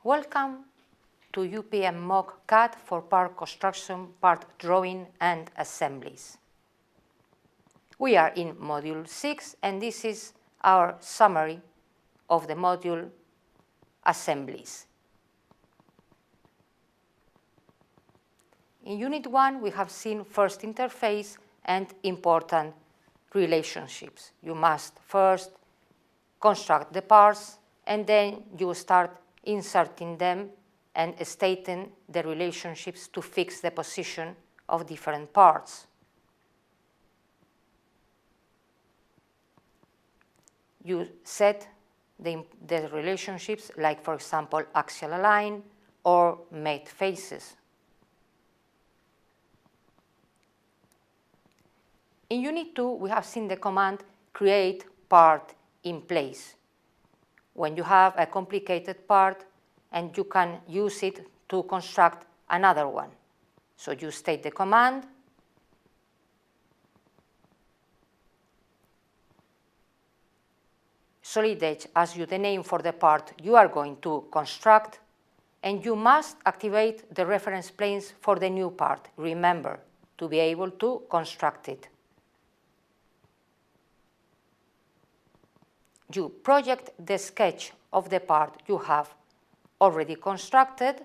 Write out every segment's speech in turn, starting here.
Welcome to UPM MOOC CAD for part construction, part drawing and assemblies. We are in Module 6 and this is our summary of the module Assemblies. In Unit 1 we have seen first interface and important relationships. You must first construct the parts and then you start inserting them and stating the relationships to fix the position of different parts. You set the relationships like, for example, axial align or mate faces. In Unit 2, we have seen the command create part in place. When you have a complicated part and you can use it to construct another one. So you state the command, solid edge asks you the name for the part you are going to construct, and you must activate the reference planes for the new part, remember, to be able to construct it. You project the sketch of the part you have already constructed,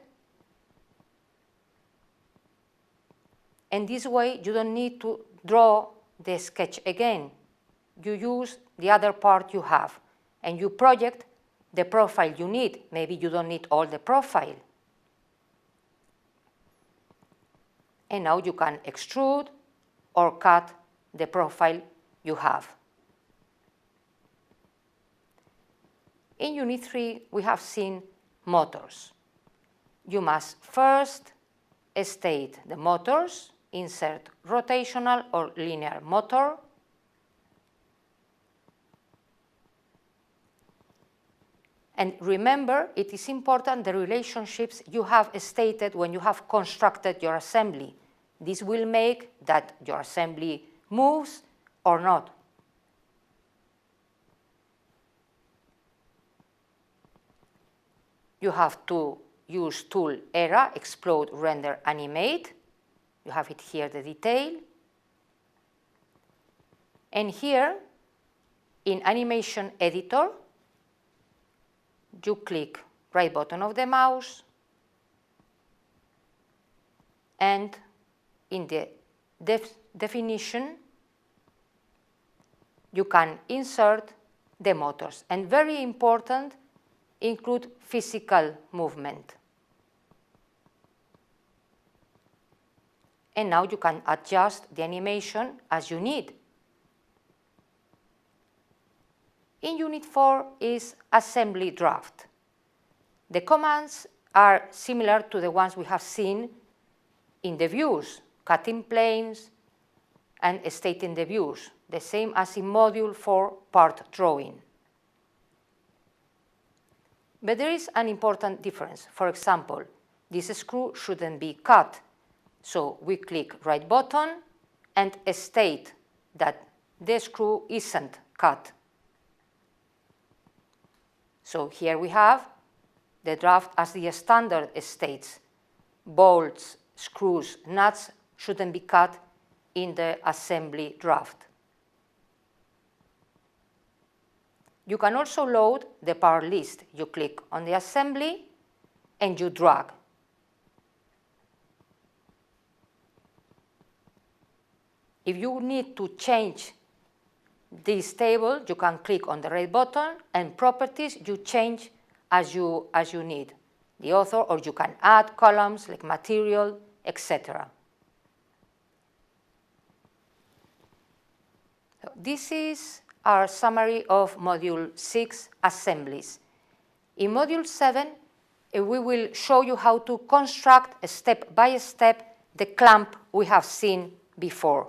and this way you don't need to draw the sketch again. You use the other part you have, and you project the profile you need. Maybe you don't need all the profile. And now you can extrude or cut the profile you have. In Unit 3, we have seen motors. You must first state the motors, insert rotational or linear motor, and remember, it is important the relationships you have stated when you have constructed your assembly. This will make that your assembly moves or not. You have to use tool ERA, explode, render, animate. You have it here, the detail. And here, in animation editor, you click right button of the mouse, and in the definition, you can insert the motors. And very important, include physical movement. And now you can adjust the animation as you need. In Unit 4 is assembly draft. The commands are similar to the ones we have seen in the views, cutting planes and stating the views, the same as in Module 4 part drawing. But there is an important difference. For example, this screw shouldn't be cut. So we click right button and state that the screw isn't cut. So here we have the draft as the standard states. Bolts, screws, nuts shouldn't be cut in the assembly draft. You can also load the part list. You click on the assembly and you drag. If you need to change this table, you can click on the right button, and properties you change as you need, the author, or you can add columns like material, etc. So this is our summary of Module 6, Assemblies. In Module 7, we will show you how to construct step by step the clamp we have seen before.